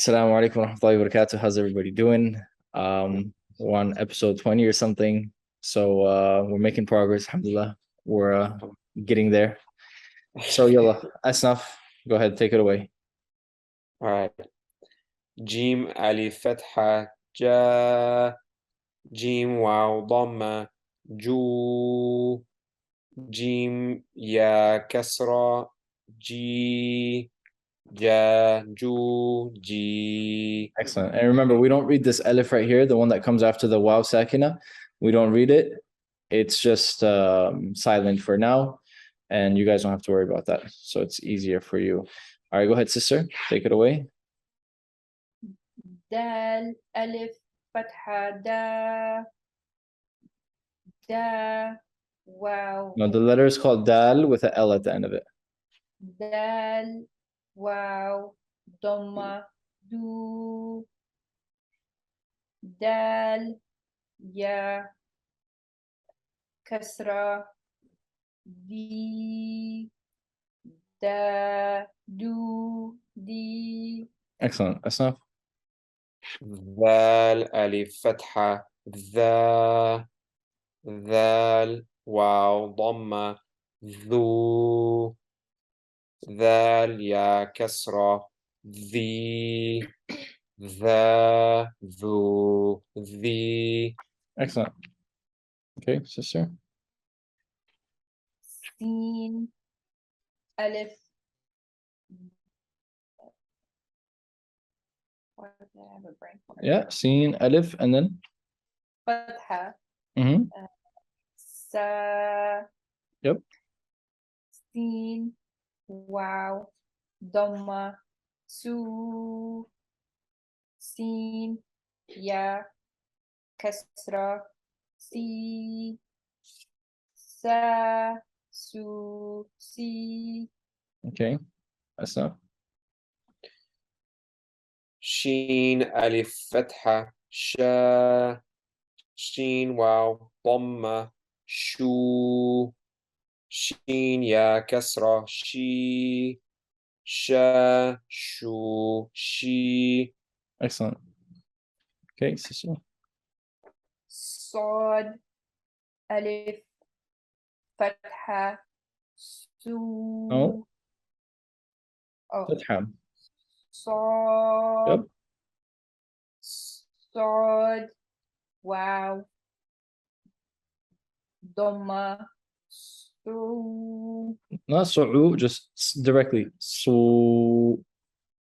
Assalamu alaikum wa rahmatullahi wa barakatuh. How's everybody doing? We're on episode 20 or something. So we're making progress, alhamdulillah. We're getting there. So yalla, Esnaf, go ahead, take it away. All right. Jim alif fatha ja Jim waw dhamma ju Jim ya kasra ji ja ju ji. Excellent. And remember, we don't read this alif right here, the one that comes after the waw sakina. We don't read it. It's just silent for now. And you guys don't have to worry about that. So it's easier for you. All right, go ahead, sister. Take it away. Dal, alif, fatha, da, da, wow. No, the letter is called dal with an L at the end of it. Dal, wow, dhamma, du, dal, ya, kasra, di, da, du, di. Excellent. Esnaf. Val alif fatha ذا ذال واو ضمة ذو ذال يا كسرة ذي ذا ذو ذي. Excellent. Okay, sister. Sin, alif. Why did I have a brain fart? Yeah, seen, alif, and then? Fatha. Sa. Yep. Sin, wow, dhamma, su, sin, ya, kasra, si, sa, su, si. Okay, that's enough. شين ألف فتحة شا شين واو ضمة شو شين يا كسرة شي شا شو شي. Excellent. Okay, sister. Sod, alif, fatha, su. Oh. Oh. Fatha. Sod. Yep. Sod, wow, dhamma, su. Not su'u, just directly. Su.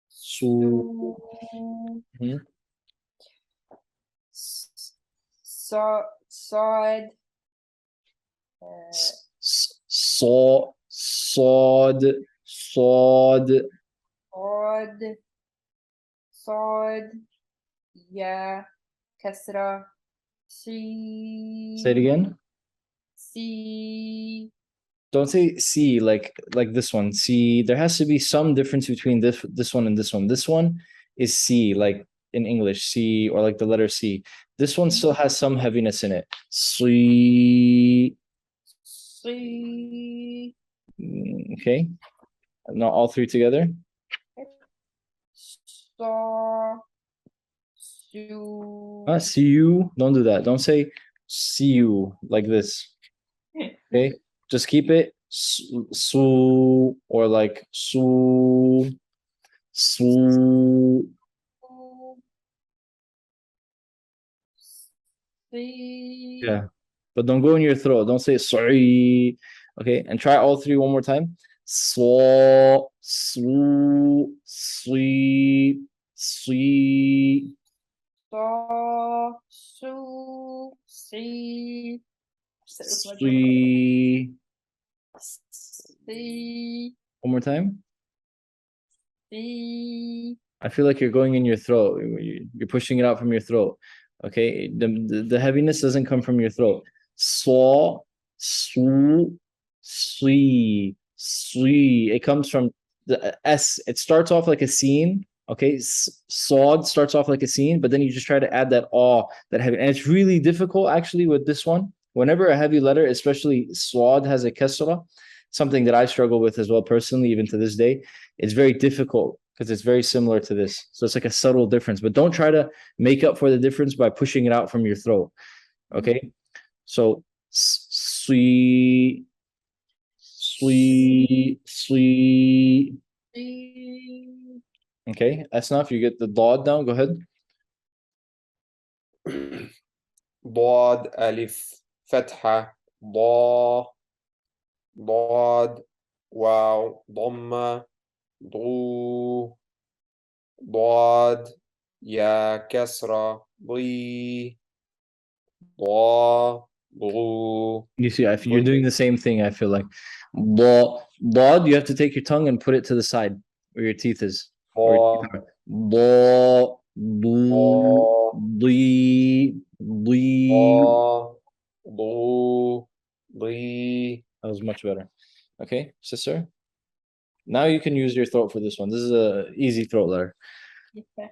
Su. Sod. Saw. Sod. Sod. Sod. Ya. Kasra. Si. Say it again. Si. Don't say C like this one. C. There has to be some difference between this one and this one. This one is C, like in English, C, or like the letter C. This one still has some heaviness in it. Si. Si. Okay. Now all three together. Saw. Su. See you. Don't do that. Don't say see you like this. Okay. Just keep it su or like su. Yeah, but don't go in your throat. Don't say sorry. Okay, and try all three one more time. So, su, sui, sui. So, su, si. Sui. Si. One more time. Si. I feel like you're going in your throat. You're pushing it out from your throat. Okay, the heaviness doesn't come from your throat. So, su, sui, sui. It comes from the S. It starts off like a scene. Okay, sod starts off like a scene, but then you just try to add that aw, that heavy, and it's really difficult actually with this one. Whenever a heavy letter, especially sod, has a kasra, something that I struggle with as well personally, even to this day, it's very difficult because it's very similar to this. So it's like a subtle difference, but don't try to make up for the difference by pushing it out from your throat. Okay. So sweet, sweet, sweet. Okay. Esnaf, you get the dod now. Go ahead. ضاد ألف فتحة ضا ضاد واو ضمة ضو ضاد يا كسرة ضي ضا ضو You see, if you're doing the same thing, I feel like dod, you have to take your tongue and put it to the side where your teeth is. Or your teeth ضا are. Do, do, di, di. ضا ضو ضي. That was much better. Okay, sister. Now you can use your throat for this one. This is a easy throat letter. Okay.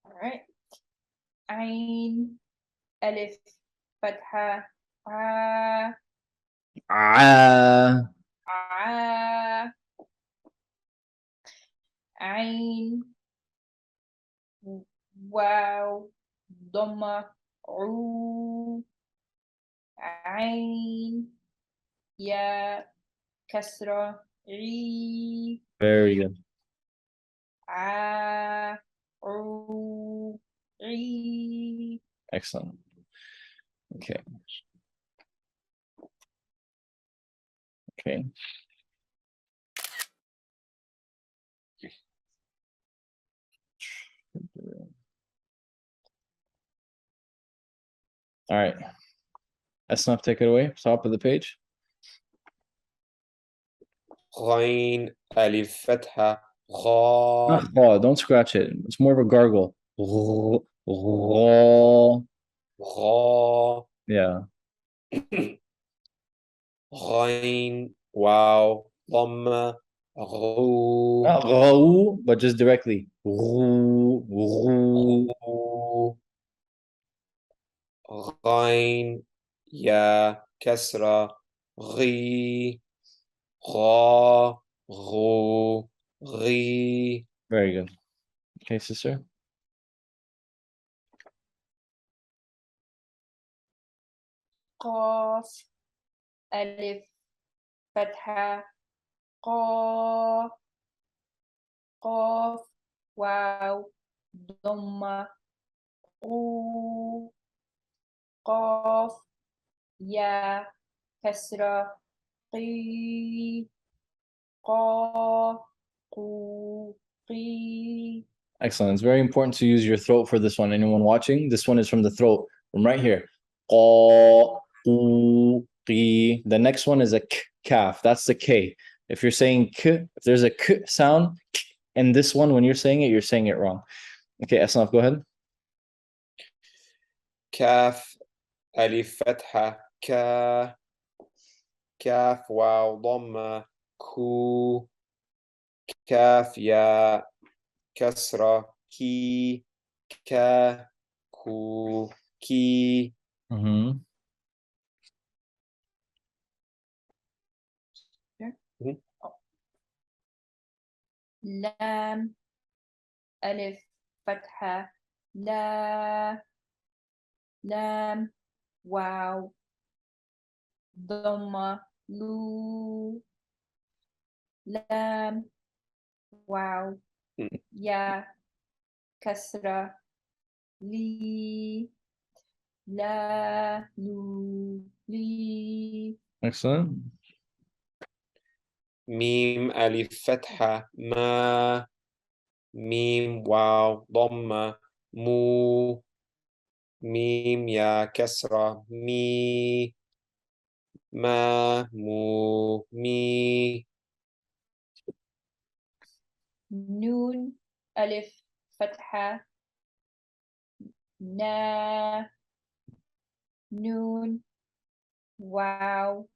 All right. Ain, Alif, Fatha, Ah, Ah, Ah, Ain, Wow, Dhamma, Ru, Ain, Ya, Kasra, Ri, very good. Ah, Ru, Ri. Excellent. Okay. Okay. All right. Esnaf, take it away. Top of the page. غين ألف فتحة غا Oh, don't scratch it. It's more of a gargle. غا Yeah. غين واو ضمة غو Not غو, but just directly. غو. غو غين يا كسرة غي غا غو غي. Very good. Okay, sister. قاف ألف فتحة قاف قاف واو ضمة قو قاف يا كسرة قي قاف قو قي. Excellent. It's very important to use your throat for this one. Anyone watching? This one is from the throat, from right here. Qa, qu, qi. The next one is a k, kaf. That's the K. If you're saying k, if there's a k sound, and this one, when you're saying it wrong. Okay, Asnaf, go ahead. كاف ألف فتحة كا كاف واو ضمة كو كاف يا كسرة كي كا كو كي. Mm-hmm. لام ألف فتحة لا لام واو ضمة لو لام واو يا كسرة لي لا لو لي. Excellent. ميم ألف فتحة ما ميم واو ضمة مو ميم يا كسرة مي ما مو مي. نون ألف فتحة نا نون واو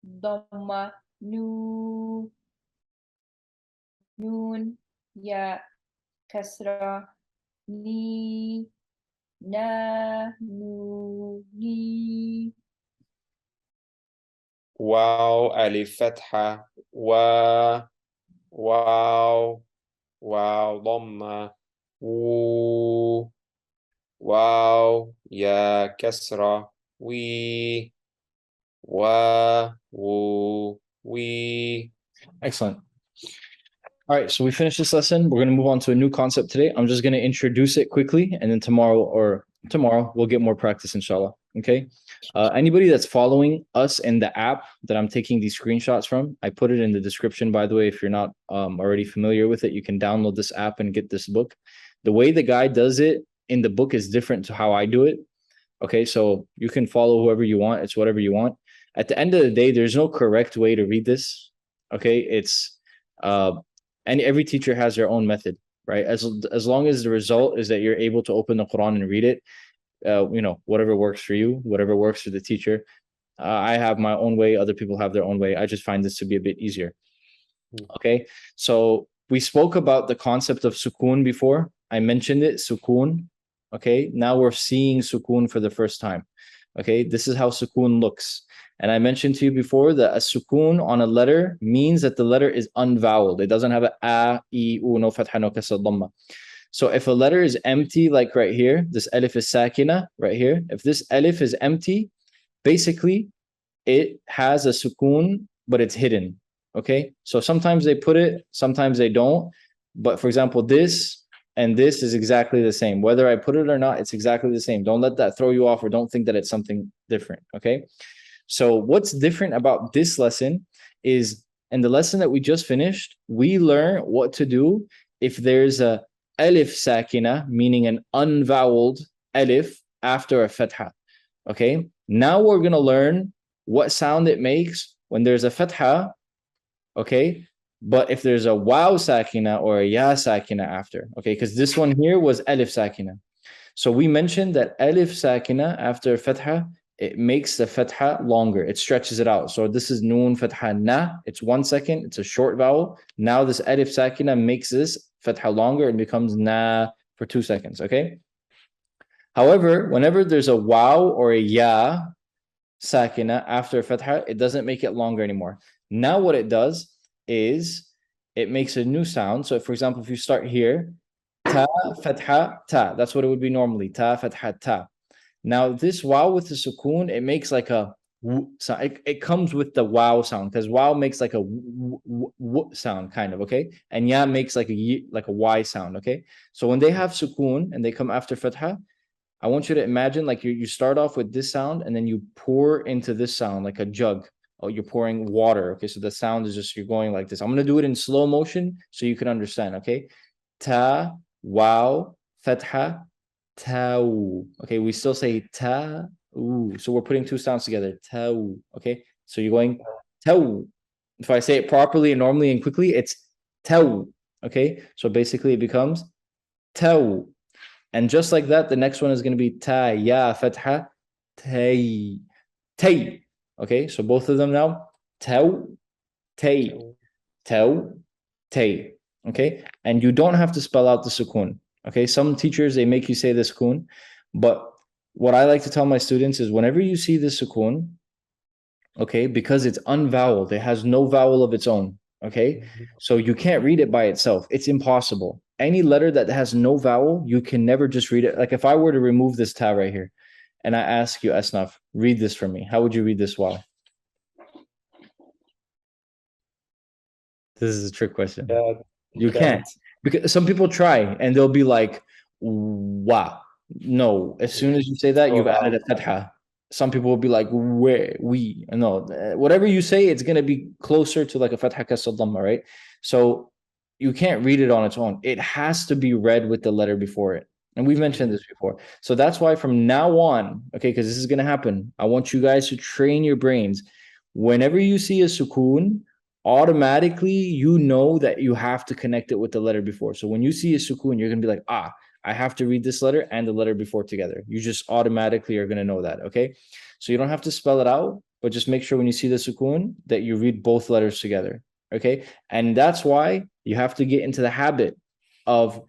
ضمة نو نون يا كسرة ني نا نو ني. واو ألف فتحة واو واو ضمة و واو يا كسرة وي وي. Excellent. All right, so we finished this lesson. We're going to move on to a new concept today. I'm just going to introduce it quickly, and then tomorrow we'll get more practice, inshallah. Okay. Anybody that's following us in the app that I'm taking these screenshots from, I put it in the description, by the way. If you're not already familiar with it, you can download this app and get this book. The way the guy does it in the book is different to how I do it. Okay, so you can follow whoever you want. It's whatever you want. At the end of the day, there's no correct way to read this. Okay, it's and every teacher has their own method, right? As long as the result is that you're able to open the Quran and read it, whatever works for you, whatever works for the teacher. I have my own way. Other people have their own way. I just find this to be a bit easier. Okay, so we spoke about the concept of sukoon before. I mentioned it, sukoon. Okay, now we're seeing sukoon for the first time. Okay, this is how sukoon looks. And I mentioned to you before that a sukoon on a letter means that the letter is unvoweled. It doesn't have a, u, no fatha, no kasra, dhamma. So if a letter is empty, like right here, this alif is sakina right here. If this alif is empty, basically it has a sukoon, but it's hidden. Okay, so sometimes they put it, sometimes they don't. But for example, this and this is exactly the same. Whether I put it or not, it's exactly the same. Don't let that throw you off, or don't think that it's something different. Okay. So what's different about this lesson is, in the lesson that we just finished, we learn what to do if there's a alif sakina, meaning an unvoweled alif after a fatha. Okay. Now we're going to learn what sound it makes when there's a fatha. Okay. But if there's a waw sakina or a ya sakina after, okay, because this one here was alif sakina. So we mentioned that alif sakina after fatha, it makes the fatha longer. It stretches it out. So this is noon fatha na. It's 1 second. It's a short vowel. Now this alif sakina makes this fatha longer and becomes na for 2 seconds. Okay. However, whenever there's a waw or a ya sakina after fatha, it doesn't make it longer anymore. Now what it does is it makes a new sound. So for example, if you start here, ta, fatha, ta, that's what it would be normally, ta, fatha, ta. Now this waw with the sukoon, it makes like a w sound. It comes with the wow sound, because wow makes like a w sound, kind of, okay? And ya makes like a y sound, okay? So when they have sukoon and they come after fatha, I want you to imagine like you start off with this sound and then you pour into this sound like a jug. Oh, you're pouring water. Okay, so the sound is just, you're going like this. I'm going to do it in slow motion so you can understand. Okay, ta, wow, fatha, tau. Okay, we still say ta, ooh. So we're putting two sounds together. Tau. Okay, so you're going tau. If I say it properly and normally and quickly, it's tau. Okay, so basically it becomes tau. And just like that, the next one is going to be ta, ya, fatha, tay, tay. Okay, so both of them now, tau, tay, tau, tay. Okay, and you don't have to spell out the sukoon. Okay, some teachers, they make you say the sukoon, but what I like to tell my students is whenever you see the sukoon, okay, because it's unvoweled, it has no vowel of its own. Okay, so you can't read it by itself. It's impossible. Any letter that has no vowel, you can never just read it. Like if I were to remove this ta right here, and I ask you, Esnaf, read this for me. How would you read this wow? This is a trick question. You can't. Because some people try and they'll be like, wow. No, as soon as you say that, you've added a fatha. Some people will be like, where, we. No, whatever you say, it's going to be closer to like a fatha kasra dhamma, right? So you can't read it on its own. It has to be read with the letter before it. And we've mentioned this before. So that's why from now on, okay, because this is going to happen, I want you guys to train your brains. Whenever you see a sukoon, automatically you know that you have to connect it with the letter before. So when you see a sukoon, you're going to be like, I have to read this letter and the letter before together. You just automatically are going to know that, okay? So you don't have to spell it out, but just make sure when you see the sukoon that you read both letters together, okay? And that's why you have to get into the habit of,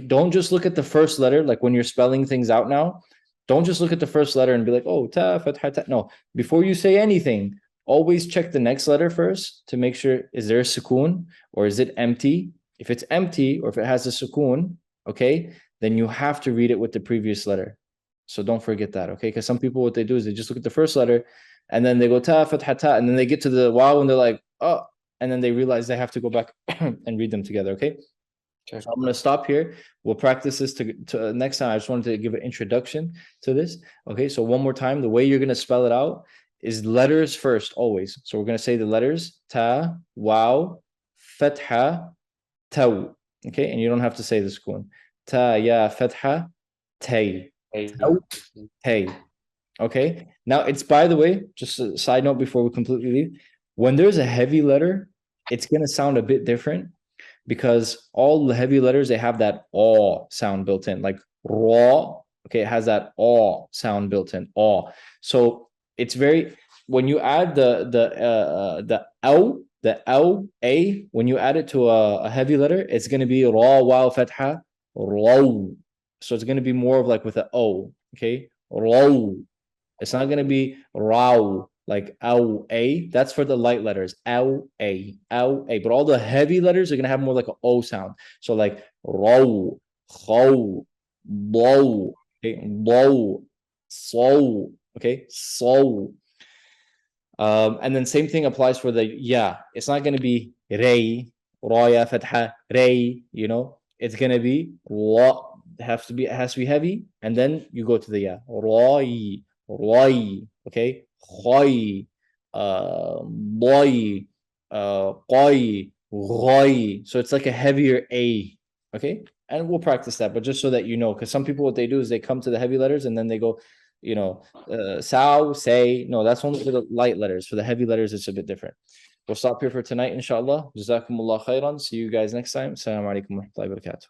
don't just look at the first letter, like when you're spelling things out now, don't just look at the first letter and be like, oh, ta, fatha, ta. No, before you say anything, always check the next letter first to make sure, is there a sukoon or is it empty? If it's empty or if it has a sukoon, okay, then you have to read it with the previous letter. So don't forget that, okay? Because some people, what they do is they just look at the first letter and then they go ta, fatha, ta, and then they get to the wow and they're like, oh, and then they realize they have to go back and read them together, okay? Okay. So I'm going to stop here. We'll practice this to next time. I just wanted to give an introduction to this. Okay, so one more time, the way you're going to spell it out is letters first, always. So we're going to say the letters ta, wow, fatha, taw. Okay, and you don't have to say the sukoon. Ta, ya, fatha, tay. Taw, tay. Okay, now it's, by the way, just a side note before we completely leave. When there's a heavy letter, it's going to sound a bit different because all the heavy letters, they have that aw sound built in, like raw. Okay, it has that aw sound built in, aw. So it's very, when you add the ow a, when you add it to a heavy letter, it's going to be raw wow fatha raw. So it's going to be more of like with an o. Okay, raw. It's not going to be raw, like ow a. That's for the light letters. Ow a, ow a. But all the heavy letters are going to have more like an o sound. So like raw, how, low, okay, low, so, okay, so. And then same thing applies for the yeah. It's not going to be ray, raya, fatha, ray. You know, it's going to be wa. It has to be heavy, and then you go to the yeah. Ray, ray. Okay, khoy, boy, qoy, ghoy. So it's like a heavier a. Okay, and we'll practice that, but just so that you know, because some people, what they do is they come to the heavy letters and then they go, you know, sao, say. No, that's only for the light letters. For the heavy letters, it's a bit different. We'll stop here for tonight, inshallah. Jazakumullah khairan. See you guys next time. Assalamu alaikum wa rahmatullahi wa barakatuh.